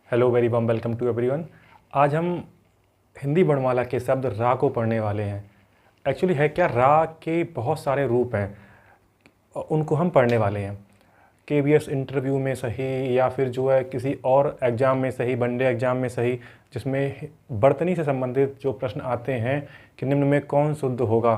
Hello very warm welcome to everyone. आज हम हिंदी वर्णमाला के शब्द रा को पढ़ने वाले हैं। एक्चुअली है क्या, रा के बहुत सारे रूप हैं, उनको हम पढ़ने वाले हैं। केवीएस इंटरव्यू में सही या फिर जो है किसी और एग्ज़ाम में सही, वनडे एग्ज़ाम में सही, जिसमें बर्तनी से संबंधित जो प्रश्न आते हैं कि निम्न में कौन शुद्ध होगा,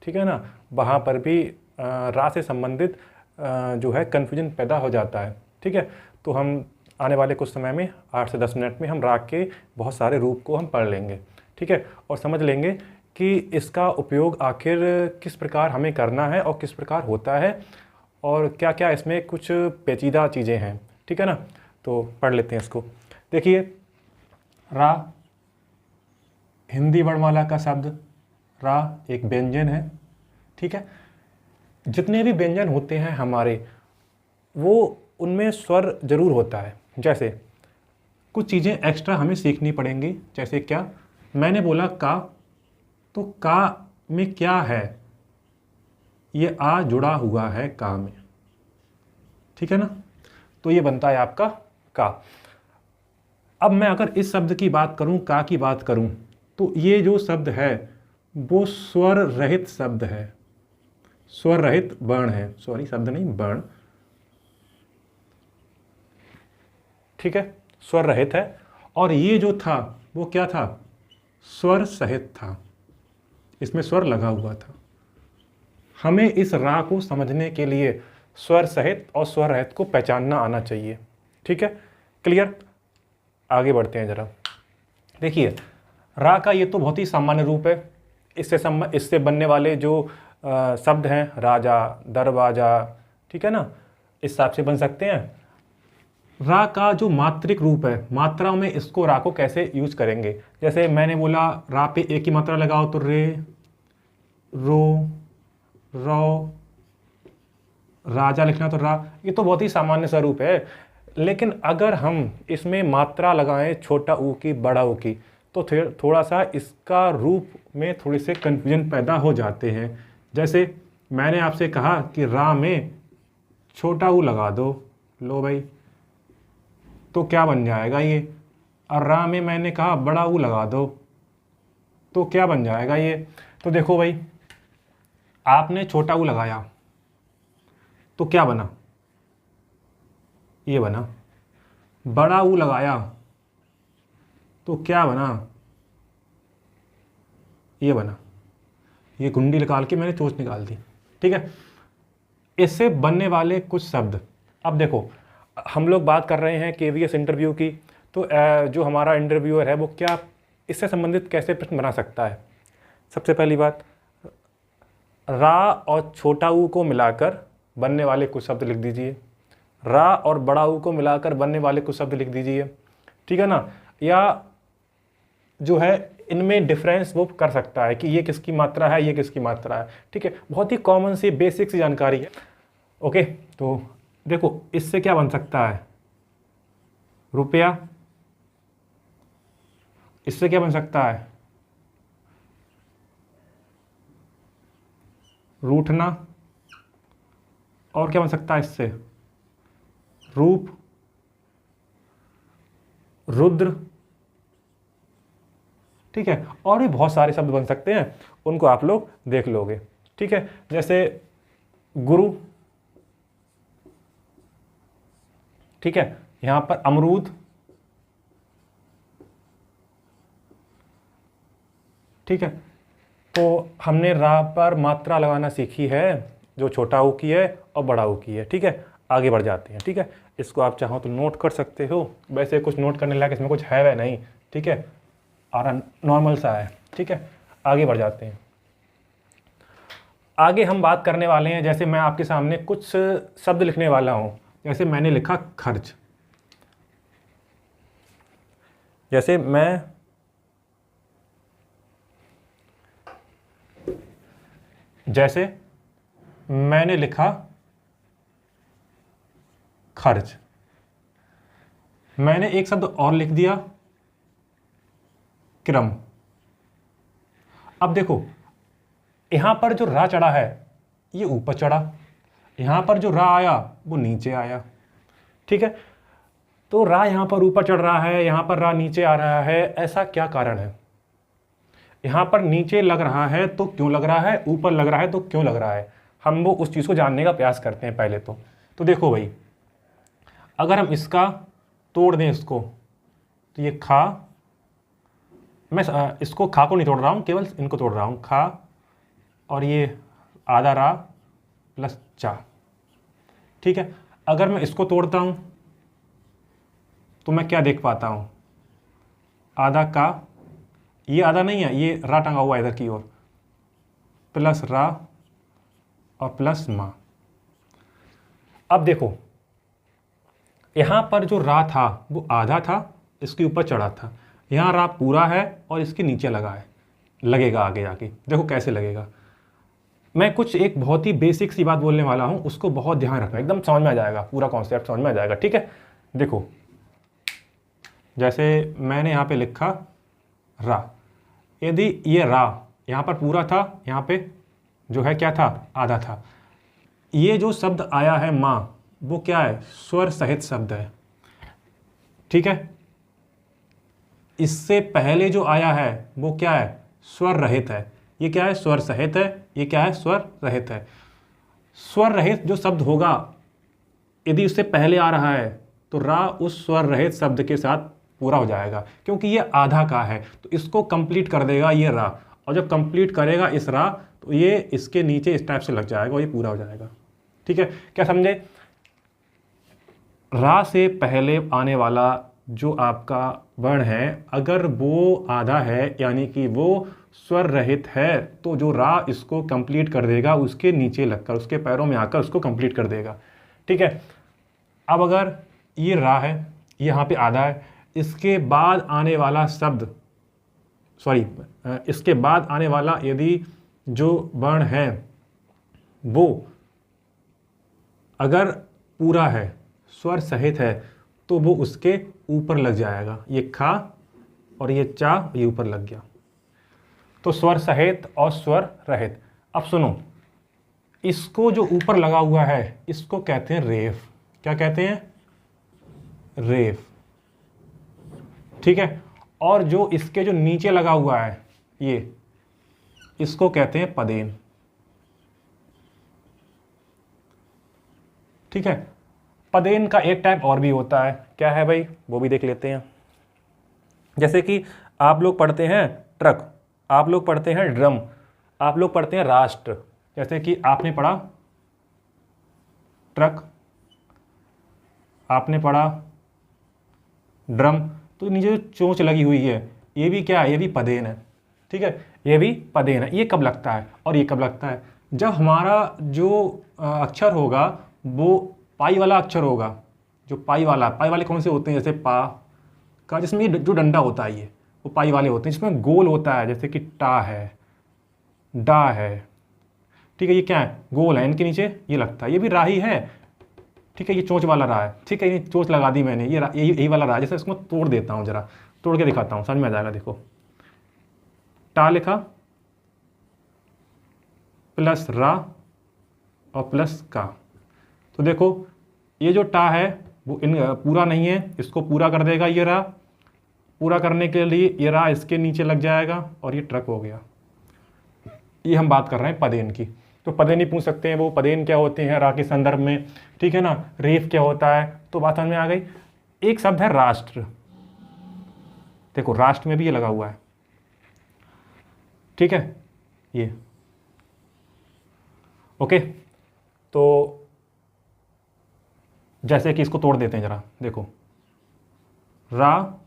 ठीक है ना, वहाँ पर भी रा से संबंधित जो है कन्फ्यूजन पैदा हो जाता है। ठीक है, तो हम आने वाले कुछ समय में 8 से 10 मिनट में हम राग के बहुत सारे रूप को हम पढ़ लेंगे। ठीक है, और समझ लेंगे कि इसका उपयोग आखिर किस प्रकार हमें करना है और किस प्रकार होता है और क्या क्या इसमें कुछ पेचीदा चीज़ें हैं। ठीक है ना, तो पढ़ लेते हैं इसको। देखिए, रा हिंदी वर्णमाला का शब्द, रा एक व्यंजन है। ठीक है, जितने भी व्यंजन होते हैं हमारे, वो उनमें स्वर जरूर होता है। जैसे कुछ चीज़ें एक्स्ट्रा हमें सीखनी पड़ेंगी। जैसे क्या, मैंने बोला का, तो का में क्या है, ये आ जुड़ा हुआ है का में। ठीक है ना, तो ये बनता है आपका का। अब मैं अगर इस शब्द की बात करूं, का की बात करूं, तो ये जो शब्द है वो स्वर रहित शब्द है, स्वर रहित वर्ण है, सॉरी शब्द नहीं, वर्ण। ठीक है, स्वर रहित है। और ये जो था वो क्या था, स्वर सहित था, इसमें स्वर लगा हुआ था। हमें इस रा को समझने के लिए स्वर सहित और स्वर रहित को पहचानना आना चाहिए। ठीक है, क्लियर। आगे बढ़ते हैं जरा। देखिए, रा का ये तो बहुत ही सामान्य रूप है। इससे बनने वाले जो शब्द हैं, राजा, दरवाजा, ठीक है ना, इस हिसाब से बन सकते हैं। रा का जो मात्रिक रूप है, मात्रा में इसको रा को कैसे यूज करेंगे। जैसे मैंने बोला रा पे एक ही मात्रा लगाओ तो रे, रो, रौ, राजा लिखना तो रा, ये तो बहुत ही सामान्य स्वरूप है। लेकिन अगर हम इसमें मात्रा लगाएं छोटा ऊ की, बड़ा ऊ की, तो थोड़ा सा इसका रूप में थोड़े से कन्फ्यूजन पैदा हो जाते हैं। जैसे मैंने आपसे कहा कि रा में छोटा ऊ लगा दो, लो भाई, तो क्या बन जाएगा ये। और रा में मैंने कहा बड़ा ऊ लगा दो, तो क्या बन जाएगा ये। तो देखो भाई, आपने छोटा ऊ लगाया तो क्या बना, ये बना। बड़ा ऊ लगाया तो क्या बना, ये बना। ये गुंडी निकाल के मैंने चोंच निकाल दी। ठीक है, इससे बनने वाले कुछ शब्द। अब देखो, हम लोग बात कर रहे हैं केवीएस इंटरव्यू की, तो जो हमारा इंटरव्यूअर है वो क्या इससे संबंधित कैसे प्रश्न बना सकता है। सबसे पहली बात, रा और छोटा ऊ को मिलाकर बनने वाले कुछ शब्द लिख दीजिए। रा और बड़ा ऊ को मिलाकर बनने वाले कुछ शब्द लिख दीजिए। ठीक है ना, या जो है इनमें डिफरेंस वो कर सकता है कि ये किसकी मात्रा है, ये किसकी मात्रा है। ठीक है, बहुत ही कॉमन सी बेसिक सी जानकारी है। ओके, तो देखो इससे क्या बन सकता है, रुपया। इससे क्या बन सकता है, रूठना। और क्या बन सकता है इससे, रूप, रुद्र। ठीक है, और भी बहुत सारे शब्द बन सकते हैं, उनको आप लोग देख लोगे। ठीक है, जैसे गुरु। ठीक है, यहां पर अमरूद। ठीक है, तो हमने रा पर मात्रा लगाना सीखी है, जो छोटा ऊ की है और बड़ा ऊ की है। ठीक है, आगे बढ़ जाते हैं। ठीक है, इसको आप चाहो तो नोट कर सकते हो, वैसे कुछ नोट करने लायक इसमें कुछ है वह नहीं। ठीक है, और नॉर्मल सा है। ठीक है, आगे बढ़ जाते हैं। आगे हम बात करने वाले हैं, जैसे मैं आपके सामने कुछ शब्द लिखने वाला हूं। जैसे मैंने लिखा खर्च। जैसे मैंने लिखा खर्च। मैंने एक शब्द और लिख दिया, क्रम। अब देखो, यहां पर जो रा चढ़ा है ये ऊपर चढ़ा, यहां पर जो रा आया वो नीचे आया। ठीक है, तो रा यहाँ पर ऊपर चढ़ रहा है, यहाँ पर रा नीचे आ रहा है, ऐसा क्या कारण है? यहाँ पर नीचे लग रहा है तो क्यों लग रहा है, ऊपर लग रहा है तो क्यों लग रहा है? हम वो उस चीज़ को जानने का प्रयास करते हैं पहले तो देखो भाई, अगर हम इसका तोड़ दें इसको, तो ये खा, मैं इसको खा को नहीं तोड़ रहा हूँ, केवल इनको तोड़ रहा हूँ, खा और ये आधा रा प्लस चा। ठीक है, अगर मैं इसको तोड़ता हूँ तो मैं क्या देख पाता हूँ? आधा का, ये आधा नहीं है, ये रा टंगा हुआ है इधर की ओर, प्लस रा और प्लस मा। अब देखो, यहाँ पर जो रा था वो आधा था, इसके ऊपर चढ़ा था, यहाँ रा पूरा है और इसके नीचे लगा है, लगेगा आगे जाके। देखो कैसे लगेगा। मैं कुछ एक बहुत ही बेसिक सी बात बोलने वाला हूँ, उसको बहुत ध्यान रखना, एकदम समझ में आ जाएगा, पूरा कॉन्सेप्ट समझ में आ जाएगा। ठीक है, देखो जैसे मैंने यहाँ पे लिखा रा, यदि ये रा यहाँ पर पूरा था, यहाँ पे जो है क्या था, आधा था, ये जो शब्द आया है माँ, वो क्या है, स्वर सहित शब्द है। ठीक है, इससे पहले जो आया है वो क्या है, स्वर रहित है। ये क्या है, स्वर सहित है, ये क्या है, स्वर रहित है। स्वर रहित जो शब्द होगा, यदि उससे पहले आ रहा है तो रा उस स्वर रहित शब्द के साथ पूरा हो जाएगा, क्योंकि ये आधा का है तो इसको कंप्लीट कर देगा ये रा, और जब कंप्लीट करेगा इस रा तो ये इसके नीचे इस टाइप से लग जाएगा और ये पूरा हो जाएगा। ठीक है, क्या समझे? रा से पहले आने वाला जो आपका वर्ण है, अगर वो आधा है यानी कि वो स्वर रहित है, तो जो रा इसको कंप्लीट कर देगा, उसके नीचे लगकर, उसके पैरों में आकर उसको कंप्लीट कर देगा। ठीक है, अब अगर ये रा है, ये यहाँ पे आधा है, इसके बाद आने वाला शब्द, सॉरी, इसके बाद आने वाला यदि जो वर्ण है वो अगर पूरा है, स्वर सहित है, तो वो उसके ऊपर लग जाएगा। ये खा और ये चा, ये ऊपर लग गया, तो स्वर सहित और स्वर रहित। अब सुनो, इसको जो ऊपर लगा हुआ है इसको कहते हैं रेफ। क्या कहते हैं? रेफ। ठीक है, और जो इसके जो नीचे लगा हुआ है ये, इसको कहते हैं पदेन। ठीक है, पदेन का एक टाइप और भी होता है, क्या है भाई, वो भी देख लेते हैं। जैसे कि आप लोग पढ़ते हैं ट्रक, आप लोग पढ़ते हैं ड्रम, आप लोग पढ़ते हैं राष्ट्र। जैसे कि आपने पढ़ा ट्रक, आपने पढ़ा ड्रम, तो नीचे जो चोंच लगी हुई है ये भी क्या है, ये भी पदेन है। ठीक है, ये भी पदेन है। ये कब लगता है और ये कब लगता है? जब हमारा जो अक्षर होगा वो पाई वाला अक्षर होगा। जो पाई वाले कौन से होते हैं? जैसे पा का, जिसमें ये जो डंडा होता है ये, वो पाई वाले होते हैं। जिसमें गोल होता है, जैसे कि टा है, डा है। ठीक है, ये क्या है, गोल है, इनके नीचे ये लगता है, ये भी राही है। ठीक है, ये चोंच वाला रहा है। ठीक है, ये चोंच लगा दी मैंने, ये यही वाला रहा है। जैसे इसको तोड़ देता हूँ, जरा तोड़ के दिखाता हूँ, समझ में आ जाएगा। देखो, टा लिखा प्लस रा और प्लस का, तो देखो ये जो टा है वो पूरा नहीं है, इसको पूरा कर देगा ये रा। पूरा करने के लिए ये रा इसके नीचे लग जाएगा और ये ट्रक हो गया। ये हम बात कर रहे हैं पदेन की। तो पदेन ही पूछ सकते हैं वो पदेन क्या होते हैं रा के संदर्भ में। ठीक है ना, रेफ क्या होता है, तो बात समझ में आ गई। एक शब्द है राष्ट्र। देखो, राष्ट्र में भी ये लगा हुआ है। ठीक है, ये ओके। तो जैसे कि इसको तोड़ देते हैं जरा, देखो, रा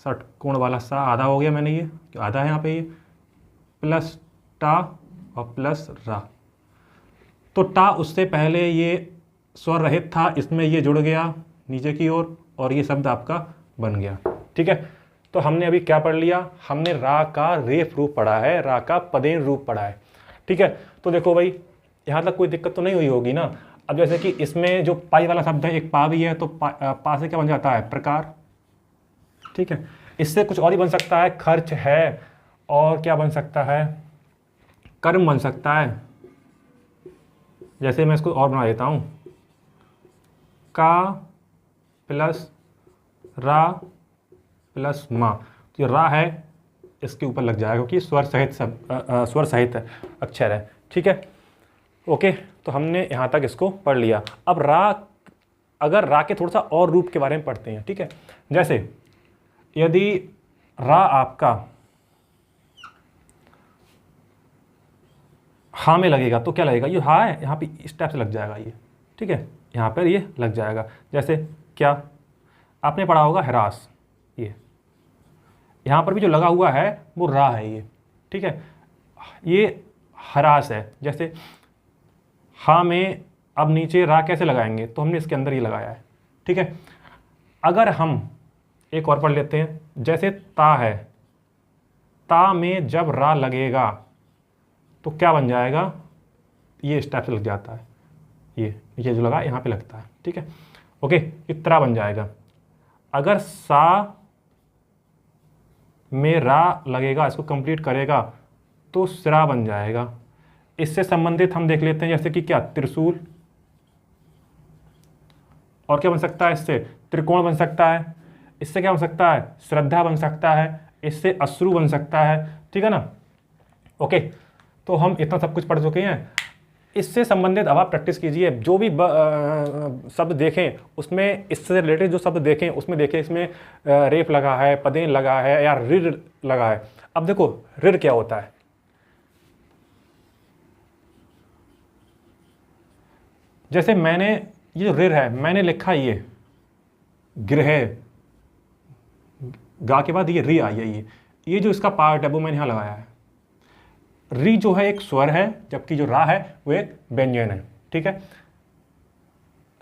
षटकोण वाला सा आधा हो गया मैंने, ये आधा है यहाँ पे, ये प्लस टा और प्लस रा। तो टा उससे पहले ये स्वर रहित था, इसमें ये जुड़ गया नीचे की ओर और ये शब्द आपका बन गया। ठीक है, तो हमने अभी क्या पढ़ लिया? हमने रा का रेफ रूप पढ़ा है, रा का पदेन रूप पढ़ा है। ठीक है, तो देखो भाई, यहाँ तक कोई दिक्कत तो नहीं हुई होगी ना। अब जैसे कि इसमें जो पाई वाला शब्द है, एक पा भी है, तो पा से क्या बन जाता है? प्रकार। ठीक है, इससे कुछ और ही बन सकता है, खर्च है, और क्या बन सकता है? कर्म बन सकता है। जैसे मैं इसको और बना देता हूँ, का प्लस रा प्लस मा, तो ये रा है इसके ऊपर लग जाएगा क्योंकि स्वर सहित स्वर सहित अक्षर है। ठीक है, ओके। तो हमने यहाँ तक इसको पढ़ लिया। अब अगर रा के थोड़ा सा और रूप के बारे में पढ़ते हैं। ठीक है, जैसे यदि रा आपका हा में लगेगा तो क्या लगेगा, ये हा है, यहाँ पे इस टाइप से लग जाएगा ये। ठीक है, यहाँ पर ये लग जाएगा। जैसे क्या आपने पढ़ा होगा ह्रास, ये यहाँ पर भी जो लगा हुआ है वो रा है ये। ठीक है, ये ह्रास है। जैसे हा में अब नीचे रा कैसे लगाएंगे, तो हमने इसके अंदर ही लगाया है। ठीक है, अगर हम एक और पढ़ लेते हैं, जैसे ता है, ता में जब रा लगेगा तो क्या बन जाएगा, ये इस टाइप से लग जाता है, ये जो लगा यहाँ पे लगता है। ठीक है, ओके, इतना बन जाएगा। अगर सा में रा लगेगा, इसको कंप्लीट करेगा तो सिरा बन जाएगा। इससे संबंधित हम देख लेते हैं, जैसे कि क्या, त्रिशूल, और क्या बन सकता है इससे, त्रिकोण बन सकता है। इससे क्या बन सकता है, श्रद्धा बन सकता है। इससे अश्रु बन सकता है। ठीक है ना, ओके। तो हम इतना सब कुछ पढ़ चुके हैं। इससे संबंधित अब आप प्रैक्टिस कीजिए, जो भी शब्द देखें उसमें, इससे रिलेटेड जो शब्द देखें उसमें देखें इसमें रेफ लगा है, पदेन लगा है या रिर लगा है। अब देखो रिर क्या होता है, जैसे मैंने ये जो रिर है मैंने लिखा ये गृह, गा के बाद ये री आई है, ये जो इसका पार्ट है वो मैंने यहाँ लगाया है। री जो है एक स्वर है, जबकि जो रा है वो एक व्यंजन है। ठीक है,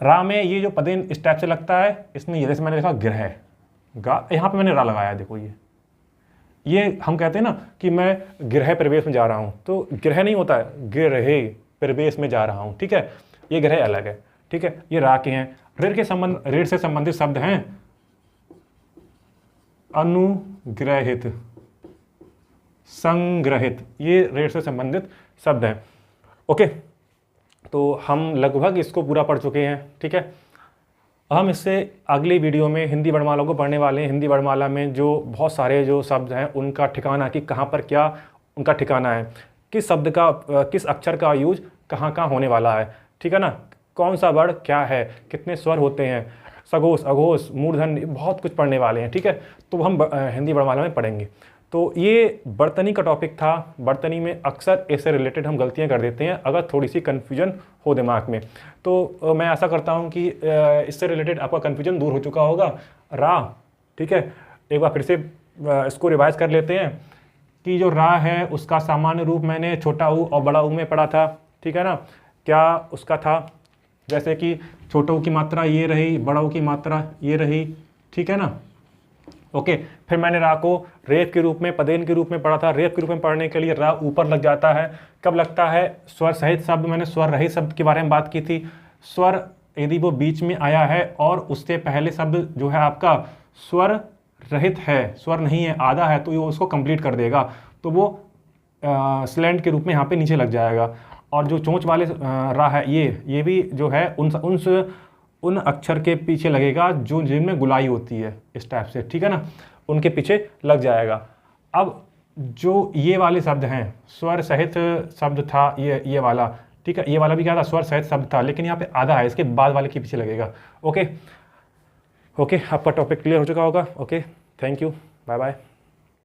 रा में ये जो पदेन इस टाइप से लगता है, इसमें ये जैसे मैंने लिखा गृह, गा, यहाँ पे मैंने रा लगाया। देखो ये हम कहते हैं ना कि मैं गृह प्रवेश में जा रहा हूँ, तो गृह नहीं होता है, गृह प्रवेश में जा रहा हूँ। ठीक है, ये गृह अलग है। ठीक है, ये रा के हैं। ऋण से संबंधित शब्द हैं अनुग्रहित, संग्रहित, ये ऋण से संबंधित शब्द हैं। ओके, तो हम लगभग इसको पूरा पढ़ चुके हैं। ठीक है, हम इससे अगली वीडियो में हिंदी वर्णमाला को पढ़ने वाले हैं। हिंदी वर्णमाला में जो बहुत सारे जो शब्द हैं उनका ठिकाना, कि कहाँ पर क्या उनका ठिकाना है, किस शब्द का, किस अक्षर का यूज कहाँ कहाँ होने वाला है। ठीक है ना, कौन सा वर्ण क्या है, कितने स्वर होते हैं, सघोष, अघोष, मूर्धन्य, बहुत कुछ पढ़ने वाले हैं। ठीक है, तो हम हिंदी वर्णमाला में पढ़ेंगे। तो ये बर्तनी का टॉपिक था। बर्तनी में अक्सर इससे रिलेटेड हम गलतियां कर देते हैं अगर थोड़ी सी कन्फ्यूजन हो दिमाग में। तो मैं आशा करता हूं कि इससे रिलेटेड आपका कन्फ्यूजन दूर हो चुका होगा। रा, ठीक है, एक बार फिर से इसको रिवाइज कर लेते हैं कि जो रा है उसका सामान्य रूप मैंने छोटा ऊ और बड़ा ऊ में पढ़ा था। ठीक है ना, क्या उसका था, जैसे कि छोटा ऊ की मात्रा ये रही, बड़ा ऊ की मात्रा ये रही। ठीक है ना, ओके। फिर मैंने रा को रेफ के रूप में, पदेन के रूप में पढ़ा था। रेफ के रूप में पढ़ने के लिए रा ऊपर लग जाता है। कब लगता है, स्वर सहित शब्द, मैंने स्वर रहित शब्द के बारे में बात की थी। स्वर यदि वो बीच में आया है और उससे पहले शब्द जो है आपका स्वर रहित है, स्वर नहीं है, आधा है, तो ये उसको कंप्लीट कर देगा, तो वो स्लैंड के रूप में यहाँ पे नीचे लग जाएगा। और जो चोंच वाले रा है ये भी जो है उन अक्षर के पीछे लगेगा जो जिनमें गुलाई होती है, इस टाइप से। ठीक है ना, उनके पीछे लग जाएगा। अब जो ये वाले शब्द हैं, स्वर सहित शब्द था ये वाला। ठीक है, ये वाला भी क्या था, स्वर सहित शब्द था, लेकिन यहाँ पे आधा है, इसके बाद वाले के पीछे लगेगा। ओके, आपका टॉपिक क्लियर हो चुका होगा। Okay, thank you, bye bye.